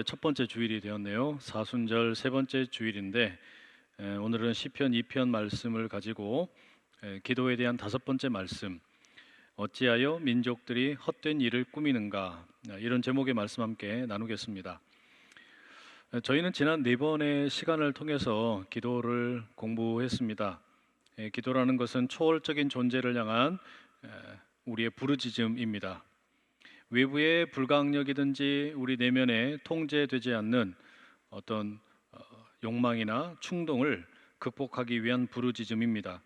올해 첫 번째 주일이 되었네요. 사순절 세 번째 주일인데 오늘은 시편 2편 말씀을 가지고 기도에 대한 다섯 번째 말씀, 어찌하여 민족들이 헛된 일을 꾸미는가, 이런 제목의 말씀 함께 나누겠습니다. 저희는 지난 네 번의 시간을 통해서 기도를 공부했습니다. 기도라는 것은 초월적인 존재를 향한 우리의 부르짖음입니다. 외부의 불가항력이든지 우리 내면에 통제되지 않는 어떤 욕망이나 충동을 극복하기 위한 부르짖음입니다.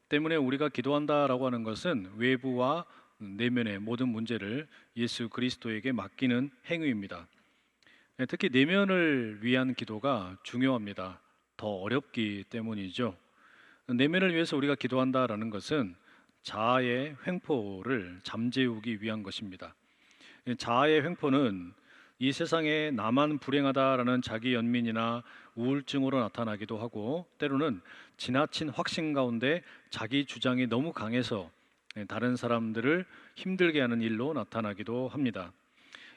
때문에 우리가 기도한다라고 하는 것은 외부와 내면의 모든 문제를 예수 그리스도에게 맡기는 행위입니다. 특히 내면을 위한 기도가 중요합니다. 더 어렵기 때문이죠. 내면을 위해서 우리가 기도한다라는 것은 자아의 횡포를 잠재우기 위한 것입니다. 자아의 횡포는 이 세상에 나만 불행하다라는 자기 연민이나 우울증으로 나타나기도 하고, 때로는 지나친 확신 가운데 자기 주장이 너무 강해서 다른 사람들을 힘들게 하는 일로 나타나기도 합니다.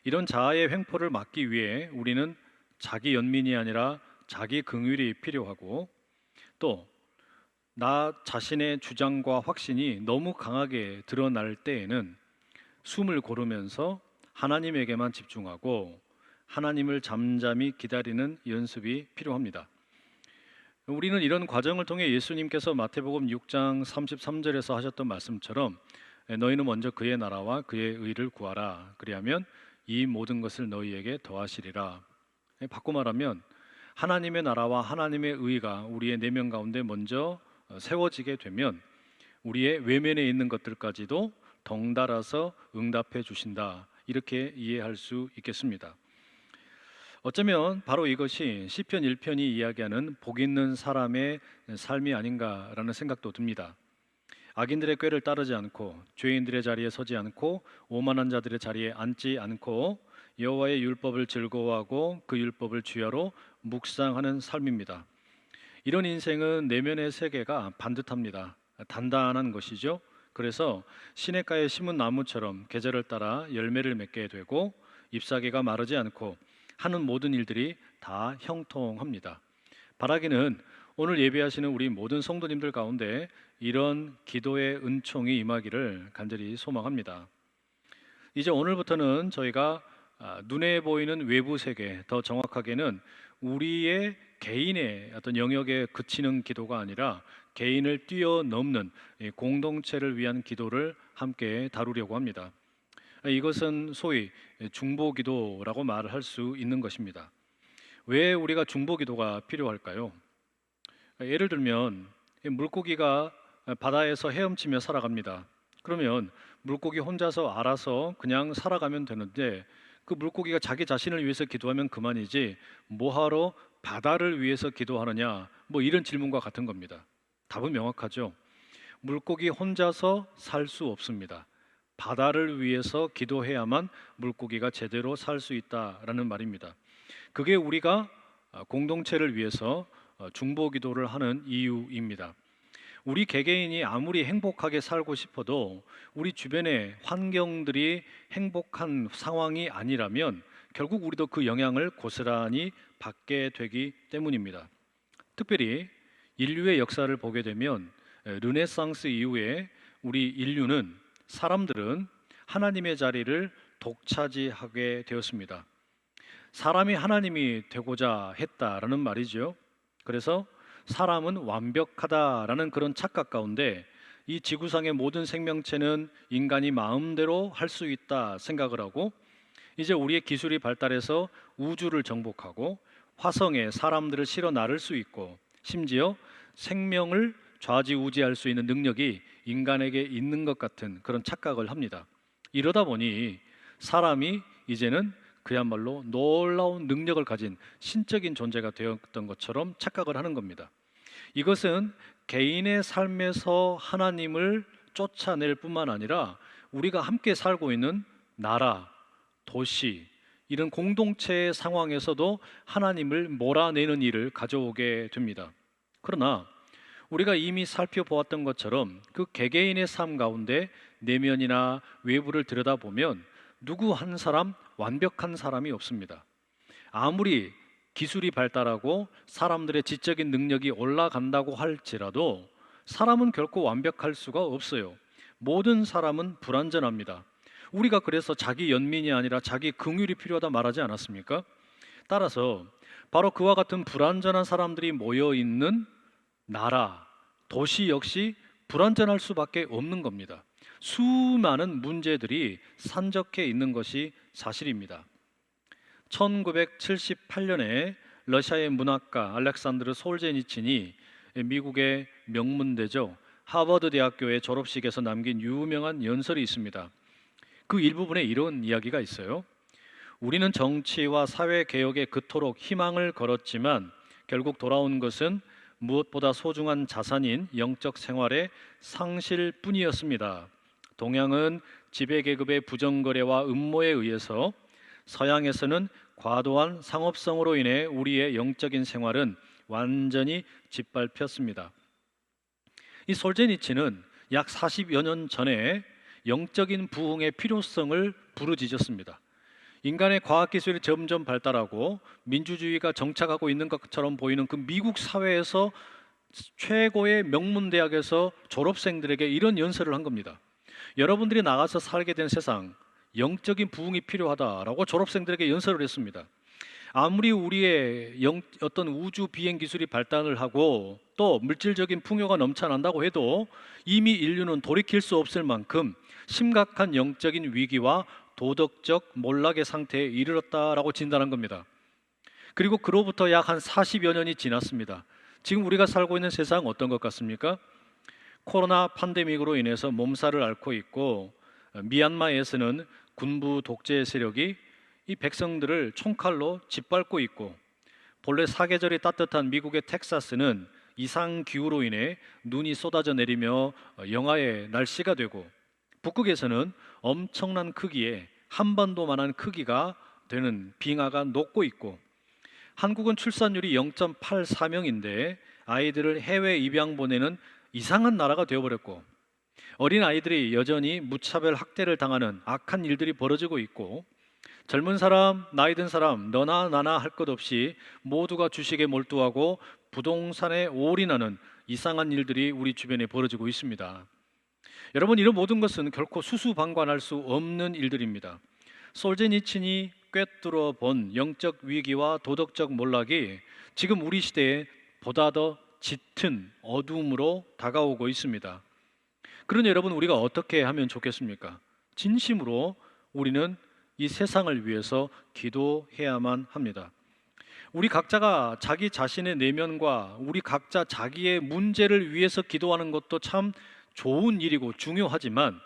이런 자아의 횡포를 막기 위해 우리는 자기 연민이 아니라 자기 긍휼이 필요하고, 또 나 자신의 주장과 확신이 너무 강하게 드러날 때에는 숨을 고르면서 하나님에게만 집중하고 하나님을 잠잠히 기다리는 연습이 필요합니다. 우리는 이런 과정을 통해 예수님께서 마태복음 6장 33절에서 하셨던 말씀처럼 너희는 먼저 그의 나라와 그의 의를 구하라, 그리하면 이 모든 것을 너희에게 더하시리라. 바꿔 말하면 하나님의 나라와 하나님의 의가 우리의 내면 가운데 먼저 세워지게 되면 우리의 외면에 있는 것들까지도 덩달아서 응답해 주신다, 이렇게 이해할 수 있겠습니다. 어쩌면 바로 이것이 시편 1편이 이야기하는 복 있는 사람의 삶이 아닌가라는 생각도 듭니다. 악인들의 꾀를 따르지 않고 죄인들의 자리에 서지 않고 오만한 자들의 자리에 앉지 않고 여호와의 율법을 즐거워하고 그 율법을 주야로 묵상하는 삶입니다. 이런 인생은 내면의 세계가 반듯합니다. 단단한 것이죠. 그래서 시냇가에 심은 나무처럼 계절을 따라 열매를 맺게 되고 잎사귀가 마르지 않고 하는 모든 일들이 다 형통합니다. 바라기는 오늘 예배하시는 우리 모든 성도님들 가운데 이런 기도의 은총이 임하기를 간절히 소망합니다. 이제 오늘부터는 저희가 눈에 보이는 외부 세계, 더 정확하게는 우리의 개인의 어떤 영역에 그치는 기도가 아니라 개인을 뛰어넘는 공동체를 위한 기도를 함께 다루려고 합니다. 이것은 소위 중보기도라고 말을 할 수 있는 것입니다. 왜 우리가 중보기도가 필요할까요? 예를 들면 물고기가 바다에서 헤엄치며 살아갑니다. 그러면 물고기 혼자서 알아서 그냥 살아가면 되는데, 그 물고기가 자기 자신을 위해서 기도하면 그만이지 뭐하러 바다를 위해서 기도하느냐, 뭐 이런 질문과 같은 겁니다. 답은 명확하죠. 물고기 혼자서 살 수 없습니다. 바다를 위해서 기도해야만 물고기가 제대로 살 수 있다라는 말입니다. 그게 우리가 공동체를 위해서 중보기도를 하는 이유입니다. 우리 개개인이 아무리 행복하게 살고 싶어도 우리 주변의 환경들이 행복한 상황이 아니라면 결국 우리도 그 영향을 고스란히 받게 되기 때문입니다. 특별히 인류의 역사를 보게 되면 르네상스 이후에 우리 인류는, 사람들은 하나님의 자리를 독차지하게 되었습니다. 사람이 하나님이 되고자 했다라는 말이죠. 그래서 사람은 완벽하다라는 그런 착각 가운데 이 지구상의 모든 생명체는 인간이 마음대로 할 수 있다 생각을 하고, 이제 우리의 기술이 발달해서 우주를 정복하고 화성에 사람들을 실어 나를 수 있고 심지어 생명을 좌지우지할 수 있는 능력이 인간에게 있는 것 같은 그런 착각을 합니다. 이러다 보니 사람이 이제는 그야말로 놀라운 능력을 가진 신적인 존재가 되었던 것처럼 착각을 하는 겁니다. 이것은 개인의 삶에서 하나님을 쫓아낼 뿐만 아니라 우리가 함께 살고 있는 나라, 도시, 이런 공동체의 상황에서도 하나님을 몰아내는 일을 가져오게 됩니다. 그러나 우리가 이미 살펴보았던 것처럼 그 개개인의 삶 가운데 내면이나 외부를 들여다보면 누구 한 사람 완벽한 사람이 없습니다. 아무리 기술이 발달하고 사람들의 지적인 능력이 올라간다고 할지라도 사람은 결코 완벽할 수가 없어요. 모든 사람은 불완전합니다. 우리가 그래서 자기 연민이 아니라 자기 긍휼이 필요하다 말하지 않았습니까? 따라서 바로 그와 같은 불완전한 사람들이 모여 있는 나라, 도시 역시 불완전할 수밖에 없는 겁니다. 수많은 문제들이 산적해 있는 것이 사실입니다. 1978년에 러시아의 문학가 알렉산드르 솔제니친이 미국의 명문대죠, 하버드 대학교의 졸업식에서 남긴 유명한 연설이 있습니다. 그 일부분에 이런 이야기가 있어요. 우리는 정치와 사회 개혁에 그토록 희망을 걸었지만 결국 돌아온 것은 무엇보다 소중한 자산인 영적 생활의 상실뿐이었습니다. 동양은 지배계급의 부정거래와 음모에 의해서, 서양에서는 과도한 상업성으로 인해 우리의 영적인 생활은 완전히 짓밟혔습니다. 이 솔제니치는 약 40여 년 전에 영적인 부흥의 필요성을 부르짖었습니다. 인간의 과학기술이 점점 발달하고 민주주의가 정착하고 있는 것처럼 보이는 그 미국 사회에서 최고의 명문대학에서 졸업생들에게 이런 연설을 한 겁니다. 여러분들이 나가서 살게 된 세상, 영적인 부흥이 필요하다라고 졸업생들에게 연설을 했습니다. 아무리 우리의 어떤 우주 비행 기술이 발달을 하고 또 물질적인 풍요가 넘쳐난다고 해도 이미 인류는 돌이킬 수 없을 만큼 심각한 영적인 위기와 도덕적 몰락의 상태에 이르렀다라고 진단한 겁니다. 그리고 그로부터 약 한 40여 년이 지났습니다. 지금 우리가 살고 있는 세상은 어떤 것 같습니까? 코로나 팬데믹으로 인해서 몸살을 앓고 있고, 미얀마에서는 군부 독재 세력이 이 백성들을 총칼로 짓밟고 있고, 본래 사계절이 따뜻한 미국의 텍사스는 이상 기후로 인해 눈이 쏟아져 내리며 영하의 날씨가 되고, 북극에서는 엄청난 크기의 한반도만한 크기가 되는 빙하가 녹고 있고, 한국은 출산율이 0.84명인데 아이들을 해외 입양 보내는 이상한 나라가 되어버렸고, 어린 아이들이 여전히 무차별 학대를 당하는 악한 일들이 벌어지고 있고, 젊은 사람, 나이 든 사람, 너나 나나 할 것 없이 모두가 주식에 몰두하고 부동산에 올인하는 이상한 일들이 우리 주변에 벌어지고 있습니다. 여러분, 이런 모든 것은 결코 수수방관할 수 없는 일들입니다. 솔제니친이 꿰뚫어 본 영적 위기와 도덕적 몰락이 지금 우리 시대에 보다 더 짙은 어둠으로 다가오고 있습니다. 그러니 여러분, 우리가 어떻게 하면 좋겠습니까? 진심으로 우리는 이 세상을 위해서 기도해야만 합니다. 우리 각자가 자기 자신의 내면과 우리 각자 자기의 문제를 위해서 기도하는 것도 참 좋은 일이고 중요하지만,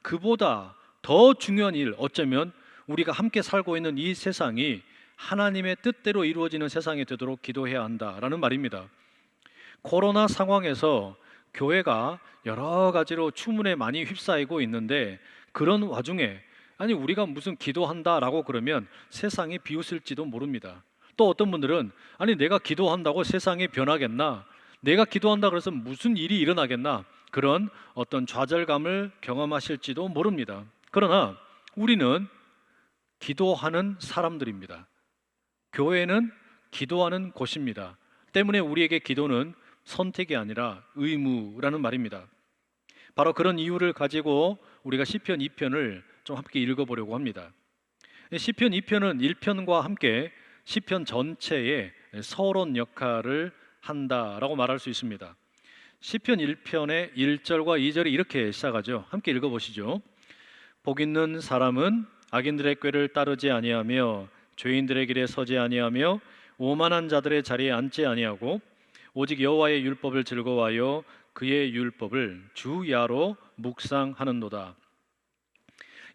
그보다 더 중요한 일, 어쩌면 우리가 함께 살고 있는 이 세상이 하나님의 뜻대로 이루어지는 세상이 되도록 기도해야 한다라는 말입니다. 코로나 상황에서 교회가 여러 가지로 추문에 많이 휩싸이고 있는데, 그런 와중에 아니 우리가 무슨 기도한다라고 그러면 세상이 비웃을지도 모릅니다. 또 어떤 분들은 아니 내가 기도한다고 세상이 변하겠나, 내가 기도한다 그래서 무슨 일이 일어나겠나, 그런 어떤 좌절감을 경험하실지도 모릅니다. 그러나 우리는 기도하는 사람들입니다. 교회는 기도하는 곳입니다. 때문에 우리에게 기도는 선택이 아니라 의무라는 말입니다. 바로 그런 이유를 가지고 우리가 시편 2편을 좀 함께 읽어보려고 합니다. 시편 2편은 1편과 함께 시편 전체의 서론 역할을 한다라고 말할 수 있습니다. 시편 1편의 1절과 2절이 이렇게 시작하죠. 함께 읽어보시죠. 복 있는 사람은 악인들의 꾀를 따르지 아니하며 죄인들의 길에 서지 아니하며 오만한 자들의 자리에 앉지 아니하고 오직 여호와의 율법을 즐거워하여 그의 율법을 주야로 묵상하는도다.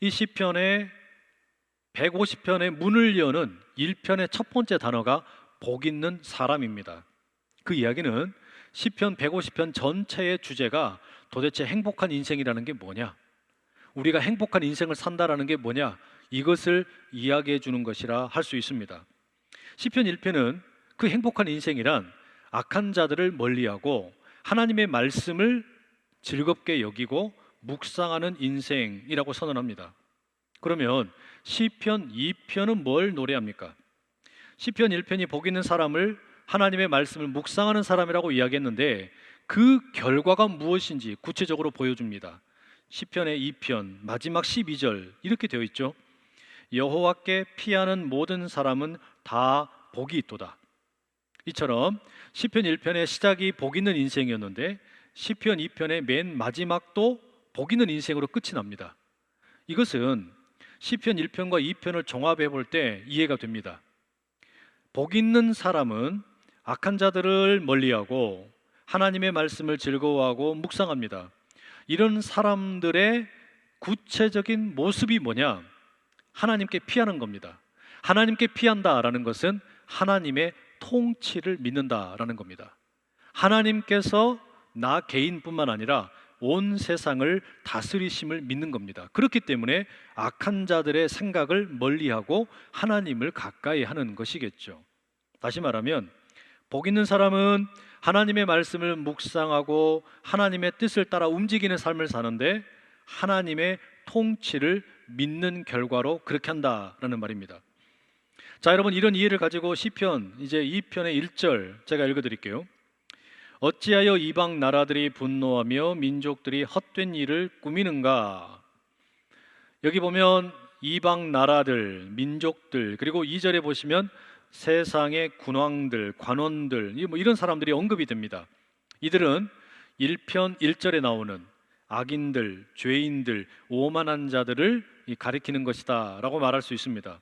이 시편의 150편의 문을 여는 1편의 첫 번째 단어가 복 있는 사람입니다. 그 이야기는 시편 150편 전체의 주제가 도대체 행복한 인생이라는 게 뭐냐, 우리가 행복한 인생을 산다라는 게 뭐냐, 이것을 이야기해 주는 것이라 할 수 있습니다. 시편 1편은 그 행복한 인생이란 악한 자들을 멀리하고 하나님의 말씀을 즐겁게 여기고 묵상하는 인생이라고 선언합니다. 그러면 시편 2편은 뭘 노래합니까? 시편 1편이 복 있는 사람을 하나님의 말씀을 묵상하는 사람이라고 이야기했는데 그 결과가 무엇인지 구체적으로 보여줍니다. 시편의 2편 마지막 12절 이렇게 되어 있죠. 여호와께 피하는 모든 사람은 다 복이 있도다. 이처럼 시편 1편의 시작이 복 있는 인생이었는데 시편 2편의 맨 마지막도 복 있는 인생으로 끝이 납니다. 이것은 시편 1편과 2편을 종합해 볼 때 이해가 됩니다. 복 있는 사람은 악한 자들을 멀리하고 하나님의 말씀을 즐거워하고 묵상합니다. 이런 사람들의 구체적인 모습이 뭐냐? 하나님께 피하는 겁니다. 하나님께 피한다라는 것은 하나님의 통치를 믿는다라는 겁니다. 하나님께서 나 개인뿐만 아니라 온 세상을 다스리심을 믿는 겁니다. 그렇기 때문에 악한 자들의 생각을 멀리하고 하나님을 가까이 하는 것이겠죠. 다시 말하면 복 있는 사람은 하나님의 말씀을 묵상하고 하나님의 뜻을 따라 움직이는 삶을 사는데 하나님의 통치를 믿는 결과로 그렇게 한다라는 말입니다. 자, 여러분, 이런 이해를 가지고 시편 이제 2편의 1절 제가 읽어드릴게요. 어찌하여 이방 나라들이 분노하며 민족들이 헛된 일을 꾸미는가? 여기 보면 이방 나라들, 민족들, 그리고 2절에 보시면 세상의 군왕들, 관원들, 이런 사람들이 언급이 됩니다. 이들은 1편 1절에 나오는 악인들, 죄인들, 오만한 자들을 가리키는 것이다 라고 말할 수 있습니다.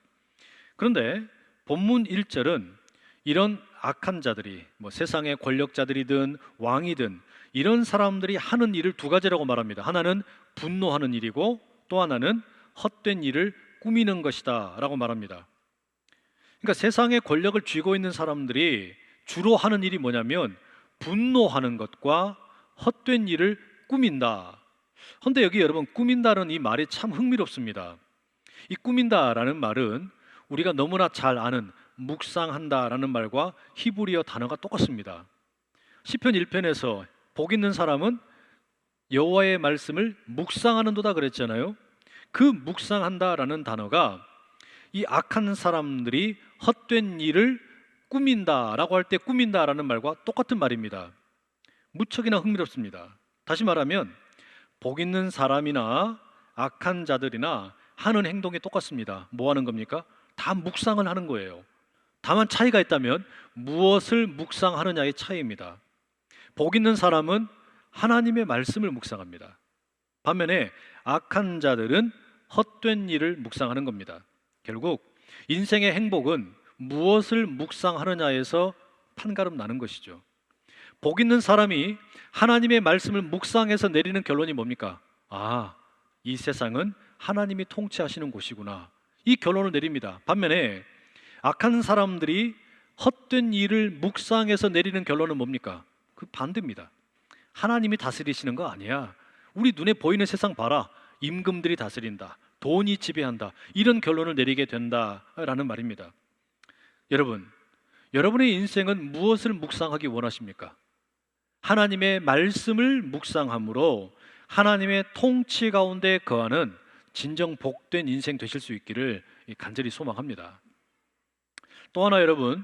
그런데 본문 1절은 이런 악한 자들이 세상의 권력자들이든 왕이든 이런 사람들이 하는 일을 두 가지라고 말합니다. 하나는 분노하는 일이고 또 하나는 헛된 일을 꾸미는 것이다 라고 말합니다. 그러니까 세상의 권력을 쥐고 있는 사람들이 주로 하는 일이 뭐냐면 분노하는 것과 헛된 일을 꾸민다. 그런데 여기 여러분, 꾸민다는 이 말이 참 흥미롭습니다. 이 꾸민다라는 말은 우리가 너무나 잘 아는 묵상한다라는 말과 히브리어 단어가 똑같습니다. 시편 1편에서 복 있는 사람은 여호와의 말씀을 묵상하는도다 그랬잖아요. 그 묵상한다라는 단어가 이 악한 사람들이 헛된 일을 꾸민다라고 할 때 꾸민다라는 말과 똑같은 말입니다. 무척이나 흥미롭습니다. 다시 말하면 복 있는 사람이나 악한 자들이나 하는 행동이 똑같습니다. 뭐 하는 겁니까? 다 묵상을 하는 거예요. 다만 차이가 있다면 무엇을 묵상하느냐의 차이입니다. 복 있는 사람은 하나님의 말씀을 묵상합니다. 반면에 악한 자들은 헛된 일을 묵상하는 겁니다. 결국 인생의 행복은 무엇을 묵상하느냐에서 판가름 나는 것이죠. 복 있는 사람이 하나님의 말씀을 묵상해서 내리는 결론이 뭡니까? 아, 이 세상은 하나님이 통치하시는 곳이구나. 이 결론을 내립니다. 반면에 악한 사람들이 헛된 일을 묵상해서 내리는 결론은 뭡니까? 그 반대입니다. 하나님이 다스리시는 거 아니야. 우리 눈에 보이는 세상 봐라. 임금들이 다스린다. 돈이 지배한다. 이런 결론을 내리게 된다라는 말입니다. 여러분, 여러분의 인생은 무엇을 묵상하기 원하십니까? 하나님의 말씀을 묵상함으로 하나님의 통치 가운데 거하는 진정 복된 인생 되실 수 있기를 간절히 소망합니다. 또 하나 여러분,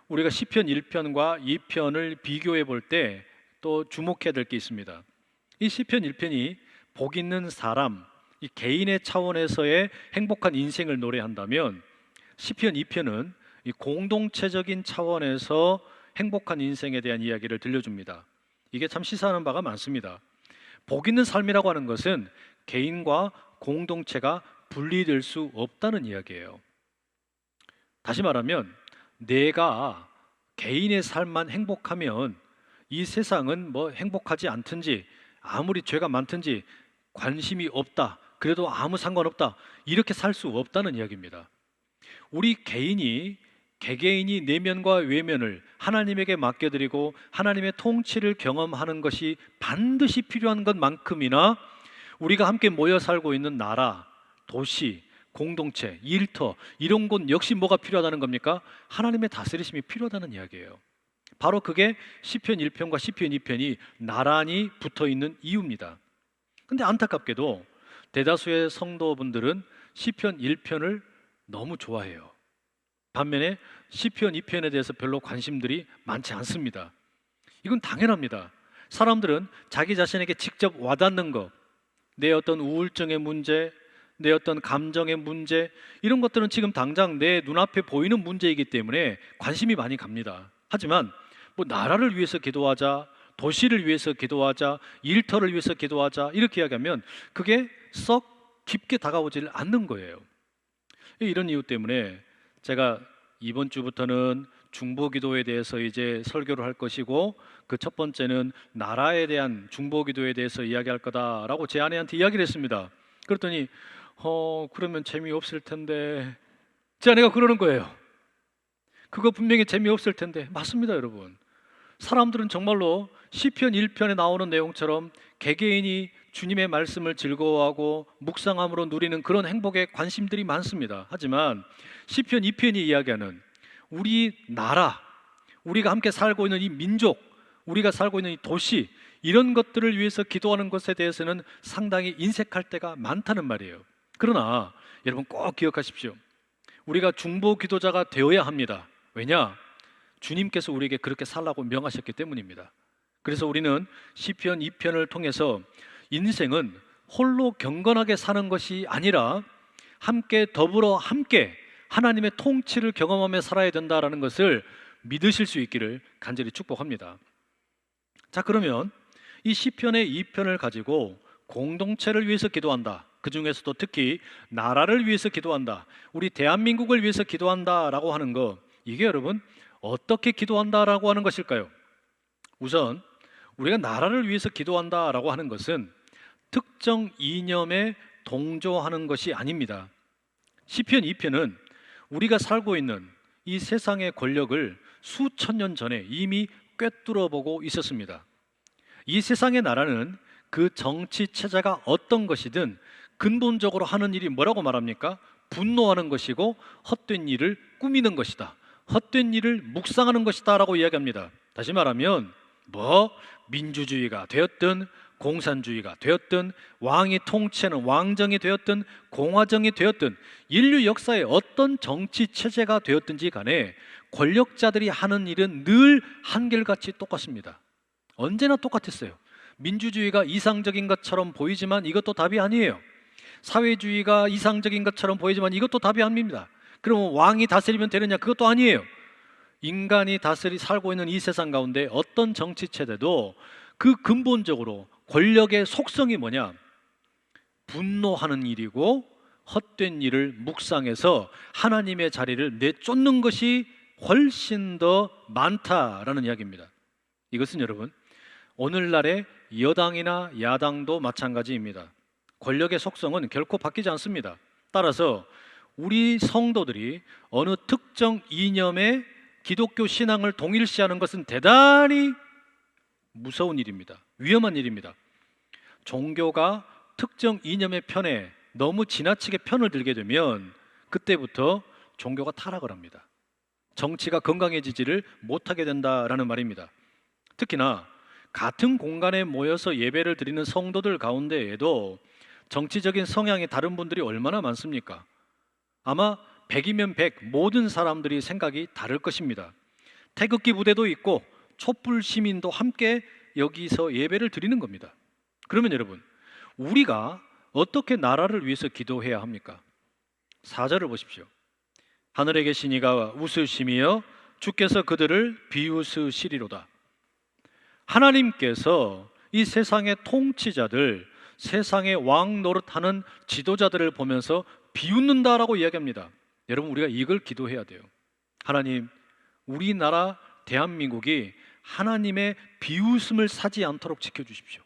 우리가 시편 1편과 2편을 비교해 볼 때 또 주목해야 될 게 있습니다. 이 시편 1편이 복 있는 사람, 이 개인의 차원에서의 행복한 인생을 노래한다면 시편 2편은 이 공동체적인 차원에서 행복한 인생에 대한 이야기를 들려줍니다. 이게 참 시사하는 바가 많습니다. 복 있는 삶이라고 하는 것은 개인과 공동체가 분리될 수 없다는 이야기예요. 다시 말하면 내가 개인의 삶만 행복하면 이 세상은 행복하지 않든지 아무리 죄가 많든지 관심이 없다, 그래도 아무 상관없다, 이렇게 살 수 없다는 이야기입니다. 우리 개개인이 내면과 외면을 하나님에게 맡겨드리고 하나님의 통치를 경험하는 것이 반드시 필요한 것만큼이나 우리가 함께 모여 살고 있는 나라, 도시, 공동체, 일터, 이런 곳 역시 뭐가 필요하다는 겁니까? 하나님의 다스리심이 필요하다는 이야기예요. 바로 그게 시편 1편과 시편 2편이 나란히 붙어있는 이유입니다. 근데 안타깝게도 대다수의 성도분들은 시편 1편을 너무 좋아해요. 반면에 시편 2편에 대해서 별로 관심들이 많지 않습니다. 이건 당연합니다. 사람들은 자기 자신에게 직접 와닿는 것, 내 어떤 우울증의 문제, 내 어떤 감정의 문제, 이런 것들은 지금 당장 내 눈앞에 보이는 문제이기 때문에 관심이 많이 갑니다. 하지만 뭐 나라를 위해서 기도하자, 도시를 위해서 기도하자, 일터를 위해서 기도하자, 이렇게 이야기하면 그게 썩 깊게 다가오질 않는 거예요. 이런 이유 때문에 제가 이번 주부터는 중보기도에 대해서 이제 설교를 할 것이고, 그 첫 번째는 나라에 대한 중보기도에 대해서 이야기할 거다라고 제 아내한테 이야기를 했습니다. 그랬더니 그러면 재미없을 텐데, 제 아내가 그러는 거예요. 그거 분명히 재미없을 텐데. 맞습니다, 여러분. 사람들은 정말로 시편 1편에 나오는 내용처럼 개개인이 주님의 말씀을 즐거워하고 묵상함으로 누리는 그런 행복에 관심들이 많습니다. 하지만 시편 2편이 이야기하는 우리 나라, 우리가 함께 살고 있는 이 민족, 우리가 살고 있는 이 도시, 이런 것들을 위해서 기도하는 것에 대해서는 상당히 인색할 때가 많다는 말이에요. 그러나 여러분 꼭 기억하십시오. 우리가 중보 기도자가 되어야 합니다. 왜냐? 주님께서 우리에게 그렇게 살라고 명하셨기 때문입니다. 그래서 우리는 시편 2편을 통해서 인생은 홀로 경건하게 사는 것이 아니라 함께 더불어 함께 하나님의 통치를 경험하며 살아야 된다라는 것을 믿으실 수 있기를 간절히 축복합니다. 자, 그러면 이 시편의 2편을 가지고 공동체를 위해서 기도한다, 그 중에서도 특히 나라를 위해서 기도한다, 우리 대한민국을 위해서 기도한다라고 하는 거, 이게 여러분 어떻게 기도한다라고 하는 것일까요? 우선 우리가 나라를 위해서 기도한다라고 하는 것은 특정 이념에 동조하는 것이 아닙니다. 시편 2편은 우리가 살고 있는 이 세상의 권력을 수천 년 전에 이미 꿰뚫어 보고 있었습니다. 이 세상의 나라는 그 정치 체제가 어떤 것이든 근본적으로 하는 일이 뭐라고 말합니까? 분노하는 것이고 헛된 일을 꾸미는 것이다, 헛된 일을 묵상하는 것이다 라고 이야기합니다. 다시 말하면 민주주의가 되었든 공산주의가 되었든 왕이 통치하는 왕정이 되었든 공화정이 되었든 인류 역사의 어떤 정치 체제가 되었든지 간에 권력자들이 하는 일은 늘 한결같이 똑같습니다. 언제나 똑같았어요. 민주주의가 이상적인 것처럼 보이지만 이것도 답이 아니에요. 사회주의가 이상적인 것처럼 보이지만 이것도 답이 아닙니다. 그럼 왕이 다스리면 되느냐? 그것도 아니에요. 인간이 살고 있는 이 세상 가운데 어떤 정치 체제도 그 근본적으로 권력의 속성이 뭐냐? 분노하는 일이고 헛된 일을 묵상해서 하나님의 자리를 내쫓는 것이 훨씬 더 많다라는 이야기입니다. 이것은 여러분 오늘날의 여당이나 야당도 마찬가지입니다. 권력의 속성은 결코 바뀌지 않습니다. 따라서 우리 성도들이 어느 특정 이념의 기독교 신앙을 동일시하는 것은 대단히 무서운 일입니다. 위험한 일입니다. 종교가 특정 이념의 편에 너무 지나치게 편을 들게 되면 그때부터 종교가 타락을 합니다. 정치가 건강해지지를 못하게 된다라는 말입니다. 특히나 같은 공간에 모여서 예배를 드리는 성도들 가운데에도 정치적인 성향이 다른 분들이 얼마나 많습니까? 아마 100이면 100 모든 사람들이 생각이 다를 것입니다. 태극기 부대도 있고 촛불 시민도 함께 여기서 예배를 드리는 겁니다. 그러면 여러분 우리가 어떻게 나라를 위해서 기도해야 합니까? 4절을 보십시오. 하늘에 계신 이가 웃으심이여 주께서 그들을 비웃으시리로다. 하나님께서 이 세상의 통치자들, 세상의 왕 노릇하는 지도자들을 보면서 비웃는다라고 이야기합니다. 여러분 우리가 이걸 기도해야 돼요. 하나님, 우리나라 대한민국이 하나님의 비웃음을 사지 않도록 지켜주십시오.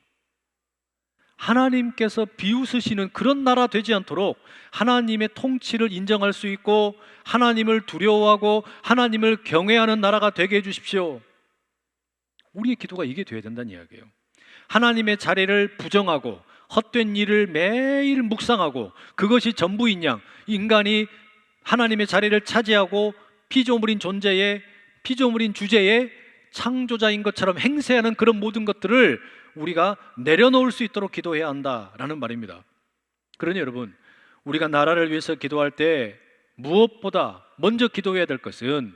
하나님께서 비웃으시는 그런 나라 되지 않도록 하나님의 통치를 인정할 수 있고 하나님을 두려워하고 하나님을 경외하는 나라가 되게 해주십시오. 우리의 기도가 이게 돼야 된다는 이야기예요. 하나님의 자리를 부정하고 헛된 일을 매일 묵상하고 그것이 전부인 양 인간이 하나님의 자리를 차지하고 피조물인 존재에, 피조물인 주제에 창조자인 것처럼 행세하는 그런 모든 것들을 우리가 내려놓을 수 있도록 기도해야 한다라는 말입니다. 그러니 여러분 우리가 나라를 위해서 기도할 때 무엇보다 먼저 기도해야 될 것은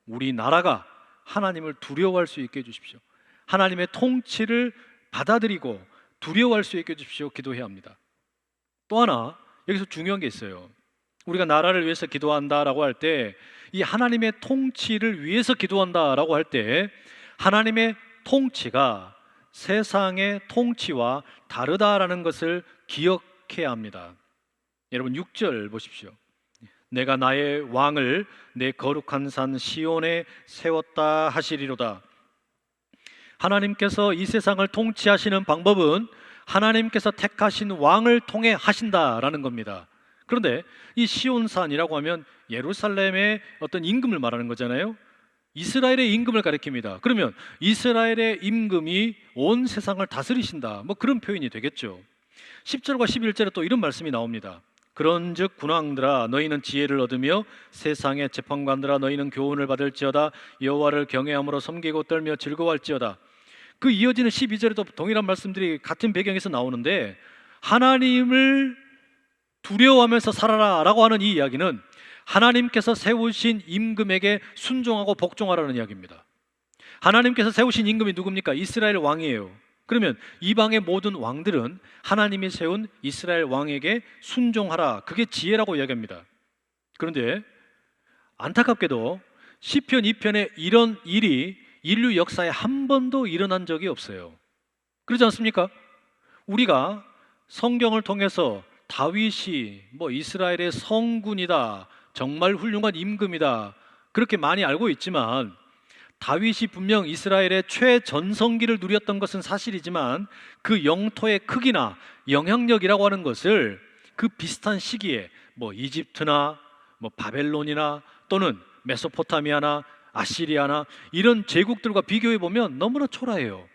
우리나라가 하나님을 두려워할 수 있게 해주십시오. 하나님의 통치를 받아들이고 두려워할 수 있게 해주십시오. 기도해야 합니다. 또 하나 여기서 중요한 게 있어요. 우리가 나라를 위해서 기도한다라고 할 때, 이 하나님의 통치를 위해서 기도한다라고 할 때 하나님의 통치가 세상의 통치와 다르다라는 것을 기억해야 합니다. 여러분 6절 보십시오. 내가 나의 왕을 내 거룩한 산 시온에 세웠다 하시리로다. 하나님께서 이 세상을 통치하시는 방법은 하나님께서 택하신 왕을 통해 하신다라는 겁니다. 그런데 이 시온산이라고 하면 예루살렘의 어떤 임금을 말하는 거잖아요. 이스라엘의 임금을 가리킵니다. 그러면 이스라엘의 임금이 온 세상을 다스리신다, 뭐 그런 표현이 되겠죠. 10절과 11절에 또 이런 말씀이 나옵니다. 그런즉 군왕들아 너희는 지혜를 얻으며 세상의 재판관들아 너희는 교훈을 받을지어다. 여호와를 경외함으로 섬기고 떨며 즐거워할지어다. 그 이어지는 12절에도 동일한 말씀들이 같은 배경에서 나오는데, 하나님을 두려워하면서 살아라 라고 하는 이 이야기는 하나님께서 세우신 임금에게 순종하고 복종하라는 이야기입니다. 하나님께서 세우신 임금이 누굽니까? 이스라엘 왕이에요. 그러면 이방의 모든 왕들은 하나님이 세운 이스라엘 왕에게 순종하라, 그게 지혜라고 이야기합니다. 그런데 안타깝게도 시편 2편에 이런 일이 인류 역사에 한 번도 일어난 적이 없어요. 그렇지 않습니까? 우리가 성경을 통해서 다윗이 이스라엘의 성군이다, 정말 훌륭한 임금이다, 그렇게 많이 알고 있지만, 다윗이 분명 이스라엘의 최전성기를 누렸던 것은 사실이지만 그 영토의 크기나 영향력이라고 하는 것을 그 비슷한 시기에 이집트나 바벨론이나 또는 메소포타미아나 아시리아나 이런 제국들과 비교해 보면 너무나 초라해요.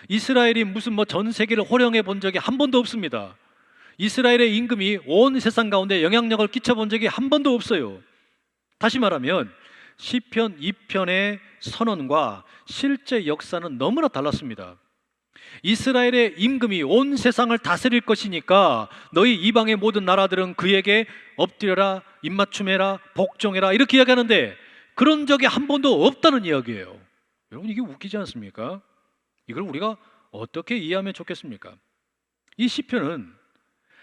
이스라엘이 무슨 전 세계를 호령해 본 적이 한 번도 없습니다. 이스라엘의 임금이 온 세상 가운데 영향력을 끼쳐본 적이 한 번도 없어요. 다시 말하면 시편 2편의 선언과 실제 역사는 너무나 달랐습니다. 이스라엘의 임금이 온 세상을 다스릴 것이니까 너희 이방의 모든 나라들은 그에게 엎드려라, 입맞춤해라, 복종해라, 이렇게 이야기하는데 그런 적이 한 번도 없다는 이야기예요. 여러분, 이게 웃기지 않습니까? 이걸 우리가 어떻게 이해하면 좋겠습니까? 이 시편은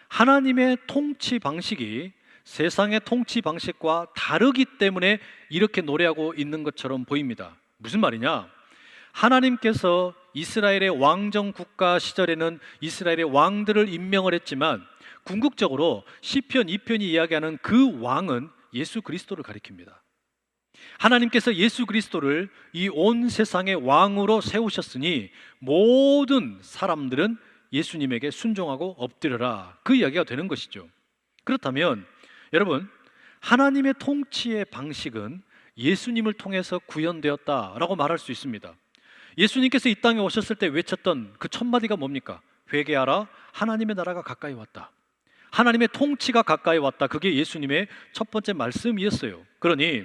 하나님의 통치 방식이 세상의 통치 방식과 다르기 때문에 이렇게 노래하고 있는 것처럼 보입니다. 무슨 말이냐? 하나님께서 이스라엘의 왕정 국가 시절에는 이스라엘의 왕들을 임명을 했지만 궁극적으로 시편 2편이 이야기하는 그 왕은 예수 그리스도를 가리킵니다. 하나님께서 예수 그리스도를 이 온 세상의 왕으로 세우셨으니 모든 사람들은 예수님에게 순종하고 엎드려라, 그 이야기가 되는 것이죠. 그렇다면 여러분, 하나님의 통치의 방식은 예수님을 통해서 구현되었다라고 말할 수 있습니다. 예수님께서 이 땅에 오셨을 때 외쳤던 그 첫 마디가 뭡니까? 회개하라, 하나님의 나라가 가까이 왔다. 하나님의 통치가 가까이 왔다. 그게 예수님의 첫 번째 말씀이었어요. 그러니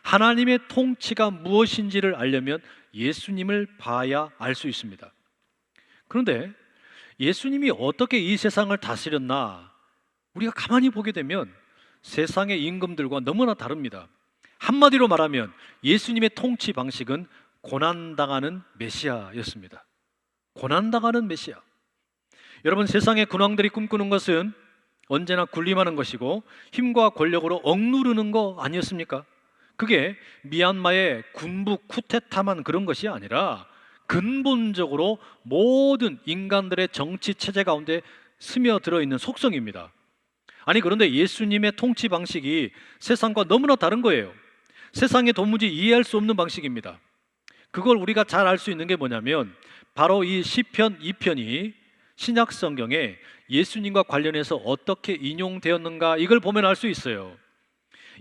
하나님의 통치가 무엇인지를 알려면 예수님을 봐야 알 수 있습니다. 그런데 예수님이 어떻게 이 세상을 다스렸나, 우리가 가만히 보게 되면 세상의 임금들과 너무나 다릅니다. 한마디로 말하면 예수님의 통치 방식은 고난당하는 메시아였습니다. 고난당하는 메시아. 여러분, 세상의 군왕들이 꿈꾸는 것은 언제나 군림하는 것이고 힘과 권력으로 억누르는 거 아니었습니까? 그게 미얀마의 군부 쿠데타만 그런 것이 아니라 근본적으로 모든 인간들의 정치 체제 가운데 스며들어 있는 속성입니다. 아니, 그런데 예수님의 통치 방식이 세상과 너무나 다른 거예요. 세상에 도무지 이해할 수 없는 방식입니다. 그걸 우리가 잘 알 수 있는 게 뭐냐면 바로 이 시편 2편이 신약 성경에 예수님과 관련해서 어떻게 인용되었는가, 이걸 보면 알 수 있어요.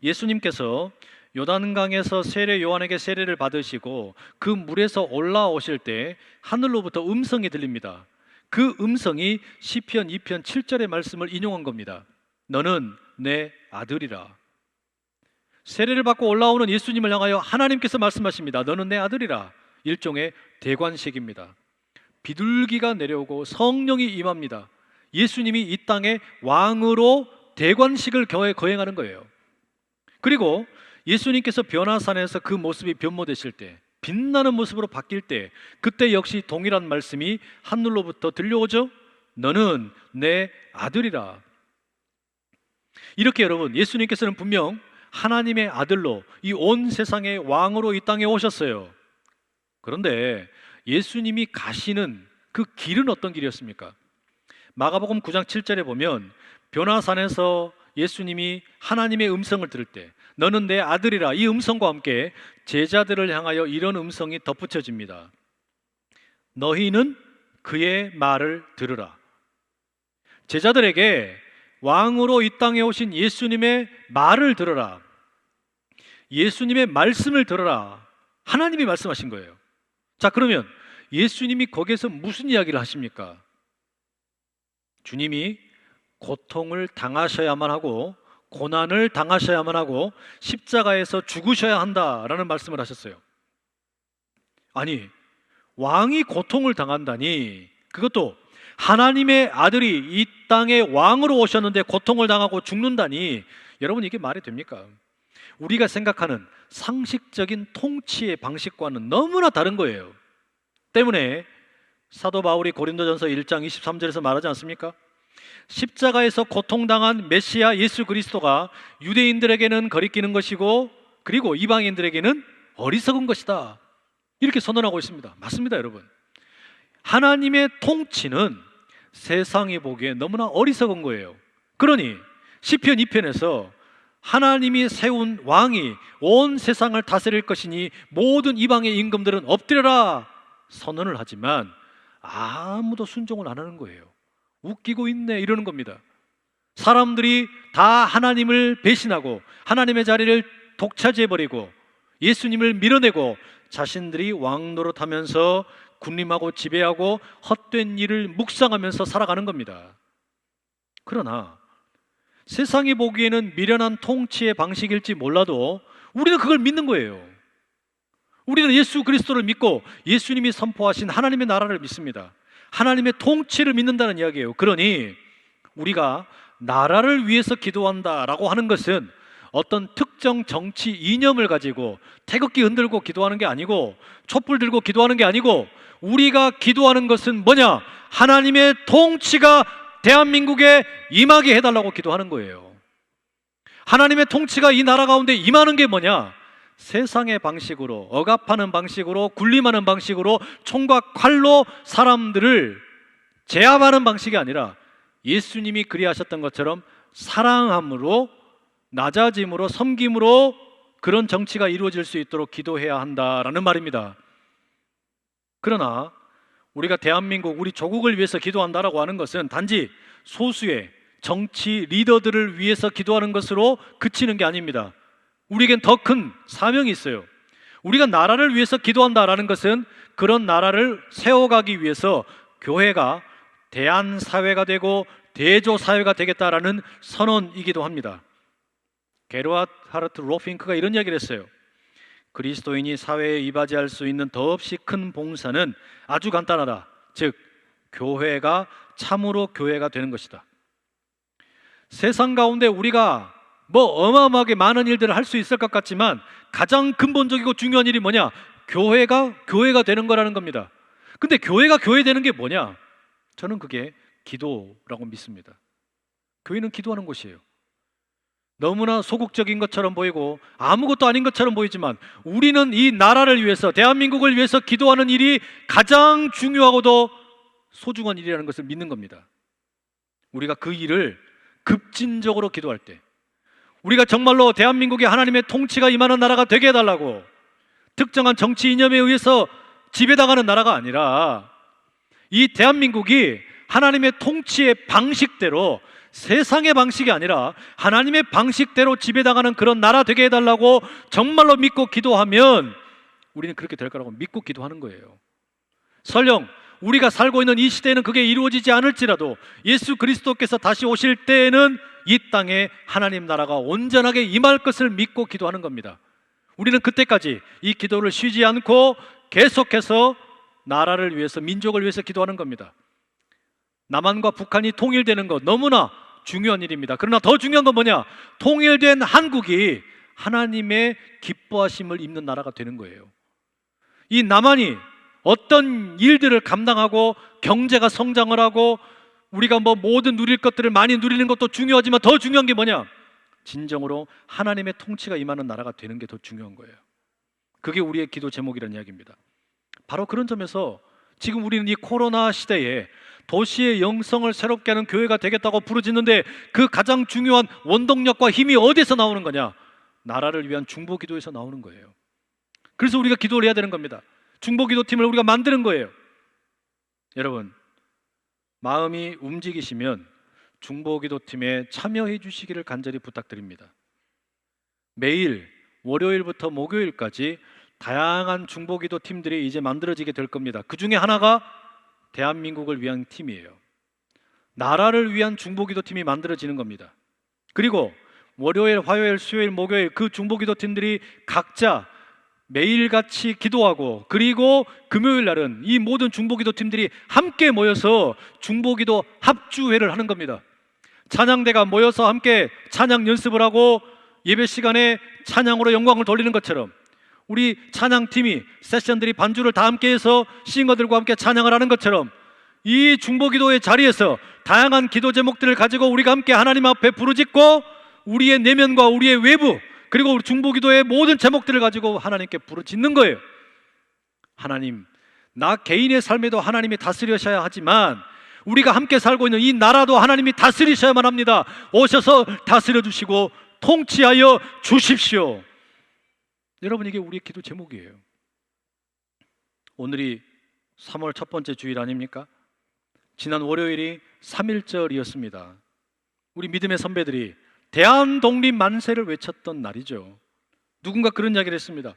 예수님께서 요단강에서 세례 요한에게 세례를 받으시고 그 물에서 올라오실 때 하늘로부터 음성이 들립니다. 그 음성이 시편 2편 7절의 말씀을 인용한 겁니다. 너는 내 아들이라. 세례를 받고 올라오는 예수님을 향하여 하나님께서 말씀하십니다. 너는 내 아들이라. 일종의 대관식입니다. 비둘기가 내려오고 성령이 임합니다. 예수님이 이 땅에 왕으로 대관식을 거행하는 거예요. 그리고 예수님께서 변화산에서 그 모습이 변모되실 때, 빛나는 모습으로 바뀔 때, 그때 역시 동일한 말씀이 하늘로부터 들려오죠. 너는 내 아들이라. 이렇게 여러분, 예수님께서는 분명 하나님의 아들로 이 온 세상의 왕으로 이 땅에 오셨어요. 그런데 예수님이 가시는 그 길은 어떤 길이었습니까? 마가복음 9장 7절에 보면 변화산에서 예수님이 하나님의 음성을 들을 때 너는 내 아들이라, 이 음성과 함께 제자들을 향하여 이런 음성이 덧붙여집니다. 너희는 그의 말을 들으라. 제자들에게 왕으로 이 땅에 오신 예수님의 말을 들으라, 예수님의 말씀을 들으라, 하나님이 말씀하신 거예요. 자, 그러면 예수님이 거기에서 무슨 이야기를 하십니까? 주님이 고통을 당하셔야만 하고 고난을 당하셔야만 하고 십자가에서 죽으셔야 한다라는 말씀을 하셨어요. 아니, 왕이 고통을 당한다니, 그것도 하나님의 아들이 이 땅에 왕으로 오셨는데 고통을 당하고 죽는다니, 여러분 이게 말이 됩니까? 우리가 생각하는 상식적인 통치의 방식과는 너무나 다른 거예요. 때문에 사도 바울이 고린도전서 1장 23절에서 말하지 않습니까? 십자가에서 고통당한 메시아 예수 그리스도가 유대인들에게는 거리끼는 것이고 그리고 이방인들에게는 어리석은 것이다, 이렇게 선언하고 있습니다. 맞습니다, 여러분. 하나님의 통치는 세상이 보기에 너무나 어리석은 거예요. 그러니 시편 2편에서 하나님이 세운 왕이 온 세상을 다스릴 것이니 모든 이방의 임금들은 엎드려라 선언을 하지만 아무도 순종을 안 하는 거예요. 웃기고 있네 이러는 겁니다. 사람들이 다 하나님을 배신하고 하나님의 자리를 독차지해버리고 예수님을 밀어내고 자신들이 왕 노릇하면서 군림하고 지배하고 헛된 일을 묵상하면서 살아가는 겁니다. 그러나 세상이 보기에는 미련한 통치의 방식일지 몰라도 우리는 그걸 믿는 거예요. 우리는 예수 그리스도를 믿고 예수님이 선포하신 하나님의 나라를 믿습니다. 하나님의 통치를 믿는다는 이야기예요. 그러니 우리가 나라를 위해서 기도한다라고 하는 것은 어떤 특정 정치 이념을 가지고 태극기 흔들고 기도하는 게 아니고 촛불 들고 기도하는 게 아니고, 우리가 기도하는 것은 뭐냐? 하나님의 통치가 대한민국에 임하게 해달라고 기도하는 거예요. 하나님의 통치가 이 나라 가운데 임하는 게 뭐냐? 세상의 방식으로, 억압하는 방식으로, 군림하는 방식으로, 총과 칼로 사람들을 제압하는 방식이 아니라 예수님이 그리하셨던 것처럼 사랑함으로, 낮아짐으로, 섬김으로 그런 정치가 이루어질 수 있도록 기도해야 한다라는 말입니다. 그러나 우리가 대한민국, 우리 조국을 위해서 기도한다라고 하는 것은 단지 소수의 정치 리더들을 위해서 기도하는 것으로 그치는 게 아닙니다. 우리에겐 더 큰 사명이 있어요. 우리가 나라를 위해서 기도한다라는 것은 그런 나라를 세워가기 위해서 교회가 대안사회가 되고 대조사회가 되겠다라는 선언이기도 합니다. 게르하트 하르트 로핑크가 이런 이야기를 했어요. 그리스도인이 사회에 이바지할 수 있는 더없이 큰 봉사는 아주 간단하다. 즉, 교회가 참으로 교회가 되는 것이다. 세상 가운데 우리가 어마어마하게 많은 일들을 할 수 있을 것 같지만 가장 근본적이고 중요한 일이 뭐냐? 교회가 되는 거라는 겁니다. 근데 교회가 교회 되는 게 뭐냐? 저는 그게 기도라고 믿습니다. 교회는 기도하는 곳이에요. 너무나 소극적인 것처럼 보이고 아무것도 아닌 것처럼 보이지만 우리는 이 나라를 위해서, 대한민국을 위해서 기도하는 일이 가장 중요하고도 소중한 일이라는 것을 믿는 겁니다. 우리가 그 일을 급진적으로 기도할 때, 우리가 정말로 대한민국에 하나님의 통치가 임하는 나라가 되게 해달라고, 특정한 정치 이념에 의해서 지배당하는 나라가 아니라 이 대한민국이 하나님의 통치의 방식대로, 세상의 방식이 아니라 하나님의 방식대로 지배당하는 그런 나라 되게 해달라고 정말로 믿고 기도하면 우리는 그렇게 될 거라고 믿고 기도하는 거예요. 설령 우리가 살고 있는 이 시대에는 그게 이루어지지 않을지라도 예수 그리스도께서 다시 오실 때에는 이 땅에 하나님 나라가 온전하게 임할 것을 믿고 기도하는 겁니다. 우리는 그때까지 이 기도를 쉬지 않고 계속해서 나라를 위해서, 민족을 위해서 기도하는 겁니다. 남한과 북한이 통일되는 것 너무나 중요한 일입니다. 그러나 더 중요한 건 뭐냐? 통일된 한국이 하나님의 기뻐하심을 입는 나라가 되는 거예요. 이 남한이 어떤 일들을 감당하고 경제가 성장을 하고 우리가 모든 누릴 것들을 많이 누리는 것도 중요하지만 더 중요한 게 뭐냐? 진정으로 하나님의 통치가 임하는 나라가 되는 게 더 중요한 거예요. 그게 우리의 기도 제목이라는 이야기입니다. 바로 그런 점에서 지금 우리는 이 코로나 시대에 도시의 영성을 새롭게 하는 교회가 되겠다고 부르짖는데 그 가장 중요한 원동력과 힘이 어디서 나오는 거냐? 나라를 위한 중보기도에서 나오는 거예요. 그래서 우리가 기도를 해야 되는 겁니다. 중보기도팀을 우리가 만드는 거예요. 여러분, 마음이 움직이시면 중보기도팀에 참여해 주시기를 간절히 부탁드립니다. 매일 월요일부터 목요일까지 다양한 중보기도 팀들이 이제 만들어지게 될 겁니다. 그 중에 하나가 대한민국을 위한 팀이에요. 나라를 위한 중보기도 팀이 만들어지는 겁니다. 그리고 월요일, 화요일, 수요일, 목요일 그 중보기도 팀들이 각자 매일같이 기도하고 그리고 금요일 날은 이 모든 중보기도 팀들이 함께 모여서 중보기도 합주회를 하는 겁니다. 찬양대가 모여서 함께 찬양 연습을 하고 예배 시간에 찬양으로 영광을 돌리는 것처럼 우리 찬양팀이 세션들이 반주를 다 함께 해서 싱어들과 함께 찬양을 하는 것처럼 이 중보기도의 자리에서 다양한 기도 제목들을 가지고 우리가 함께 하나님 앞에 부르짖고 우리의 내면과 우리의 외부 그리고 우리 중보기도의 모든 제목들을 가지고 하나님께 부르짖는 거예요. 하나님, 나 개인의 삶에도 하나님이 다스리셔야 하지만 우리가 함께 살고 있는 이 나라도 하나님이 다스리셔야만 합니다. 오셔서 다스려 주시고 통치하여 주십시오. 여러분, 이게 우리의 기도 제목이에요. 오늘이 3월 첫 번째 주일 아닙니까? 지난 월요일이 3.1절이었습니다. 우리 믿음의 선배들이 대한독립 만세를 외쳤던 날이죠. 누군가 그런 이야기를 했습니다.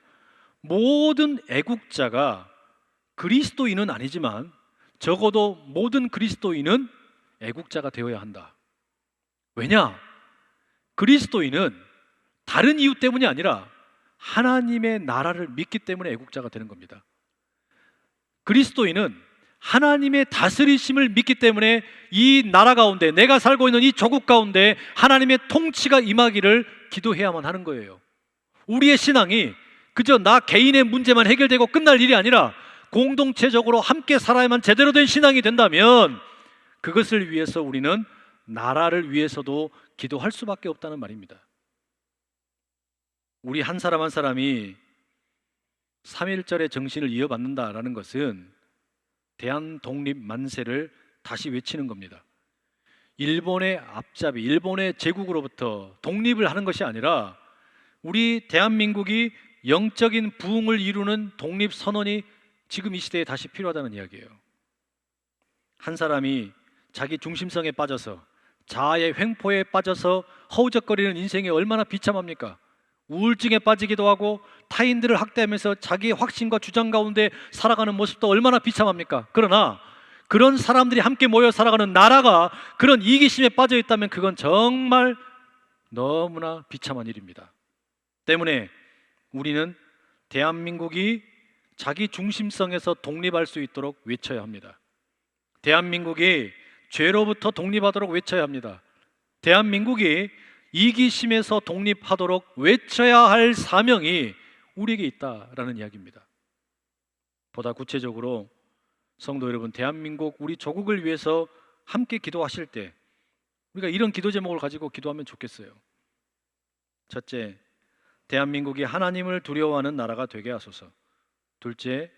모든 애국자가 그리스도인은 아니지만 적어도 모든 그리스도인은 애국자가 되어야 한다. 왜냐? 그리스도인은 다른 이유 때문이 아니라 하나님의 나라를 믿기 때문에 애국자가 되는 겁니다. 그리스도인은 하나님의 다스리심을 믿기 때문에 이 나라 가운데 내가 살고 있는 이 조국 가운데 하나님의 통치가 임하기를 기도해야만 하는 거예요. 우리의 신앙이 그저 나 개인의 문제만 해결되고 끝날 일이 아니라 공동체적으로 함께 살아야만 제대로 된 신앙이 된다면 그것을 위해서 우리는 나라를 위해서도 기도할 수밖에 없다는 말입니다. 우리 한 사람 한 사람이 3.1절의 정신을 이어받는다라는 것은 대한독립 만세를 다시 외치는 겁니다. 일본의 앞잡이, 일본의 제국으로부터 독립을 하는 것이 아니라 우리 대한민국이 영적인 부흥을 이루는 독립선언이 지금 이 시대에 다시 필요하다는 이야기예요. 한 사람이 자기 중심성에 빠져서 자아의 횡포에 빠져서 허우적거리는 인생이 얼마나 비참합니까? 우울증에 빠지기도 하고 타인들을 학대하면서 자기의 확신과 주장 가운데 살아가는 모습도 얼마나 비참합니까? 그러나 그런 사람들이 함께 모여 살아가는 나라가 그런 이기심에 빠져 있다면 그건 정말 너무나 비참한 일입니다. 때문에 우리는 대한민국이 자기 중심성에서 독립할 수 있도록 외쳐야 합니다. 대한민국이 죄로부터 독립하도록 외쳐야 합니다. 대한민국이 이기심에서 독립하도록 외쳐야 할 사명이 우리에게 있다라는 이야기입니다. 보다 구체적으로 성도 여러분, 대한민국 우리 조국을 위해서 함께 기도하실 때 우리가 이런 기도 제목을 가지고 기도하면 좋겠어요. 첫째, 대한민국이 하나님을 두려워하는 나라가 되게 하소서. 둘째,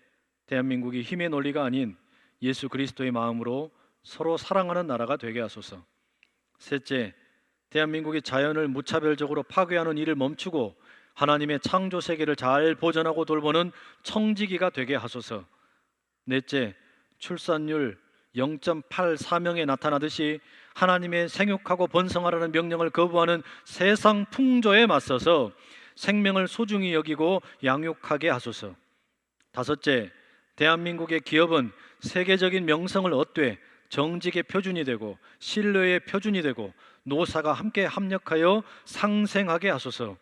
대한민국이 힘의 논리가 아닌 예수 그리스도의 마음으로 서로 사랑하는 나라가 되게 하소서. 셋째, 대한민국이 자연을 무차별적으로 파괴하는 일을 멈추고 하나님의 창조 세계를 잘 보존하고 돌보는 청지기가 되게 하소서. 넷째, 출산율 0.84명에 나타나듯이 하나님의 생육하고 번성하라는 명령을 거부하는 세상 풍조에 맞서서 생명을 소중히 여기고 양육하게 하소서. 다섯째, 대한민국의 기업은 세계적인 명성을 얻되 정직의 표준이 되고 신뢰의 표준이 되고 노사가 함께 합력하여 상생하게 하소서.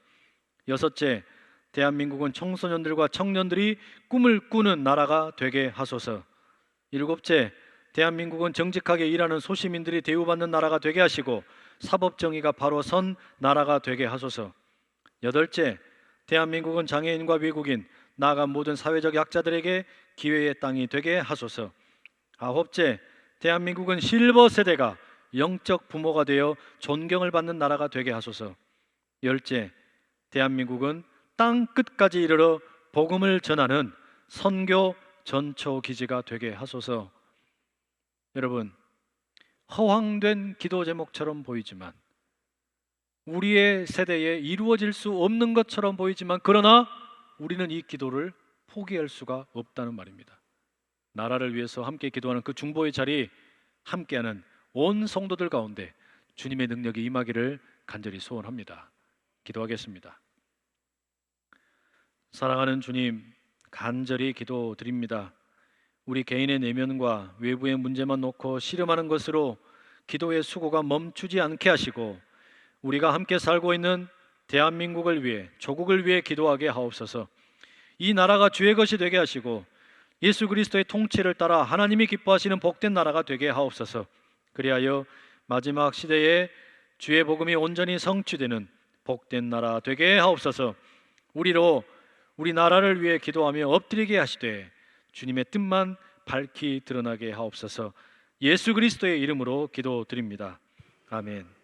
여섯째, 대한민국은 청소년들과 청년들이 꿈을 꾸는 나라가 되게 하소서. 일곱째, 대한민국은 정직하게 일하는 소시민들이 대우받는 나라가 되게 하시고 사법정의가 바로 선 나라가 되게 하소서. 8째, 대한민국은 장애인과 외국인, 나아가 모든 사회적 약자들에게 기회의 땅이 되게 하소서. 9째, 대한민국은 실버 세대가 영적 부모가 되어 존경을 받는 나라가 되게 하소서. 10째, 대한민국은 땅 끝까지 이르러 복음을 전하는 선교 전초 기지가 되게 하소서. 여러분, 허황된 기도 제목처럼 보이지만, 우리의 세대에 이루어질 수 없는 것처럼 보이지만, 그러나 우리는 이 기도를 포기할 수가 없다는 말입니다. 나라를 위해서 함께 기도하는 그 중보의 자리, 함께하는 온 성도들 가운데 주님의 능력이 임하기를 간절히 소원합니다. 기도하겠습니다. 사랑하는 주님, 간절히 기도드립니다. 우리 개인의 내면과 외부의 문제만 놓고 씨름하는 것으로 기도의 수고가 멈추지 않게 하시고, 우리가 함께 살고 있는 대한민국을 위해, 조국을 위해 기도하게 하옵소서. 이 나라가 주의 것이 되게 하시고 예수 그리스도의 통치를 따라 하나님이 기뻐하시는 복된 나라가 되게 하옵소서. 그리하여 마지막 시대에 주의 복음이 온전히 성취되는 복된 나라 되게 하옵소서. 우리 나라를 위해 기도하며 엎드리게 하시되 주님의 뜻만 밝히 드러나게 하옵소서. 예수 그리스도의 이름으로 기도드립니다. 아멘.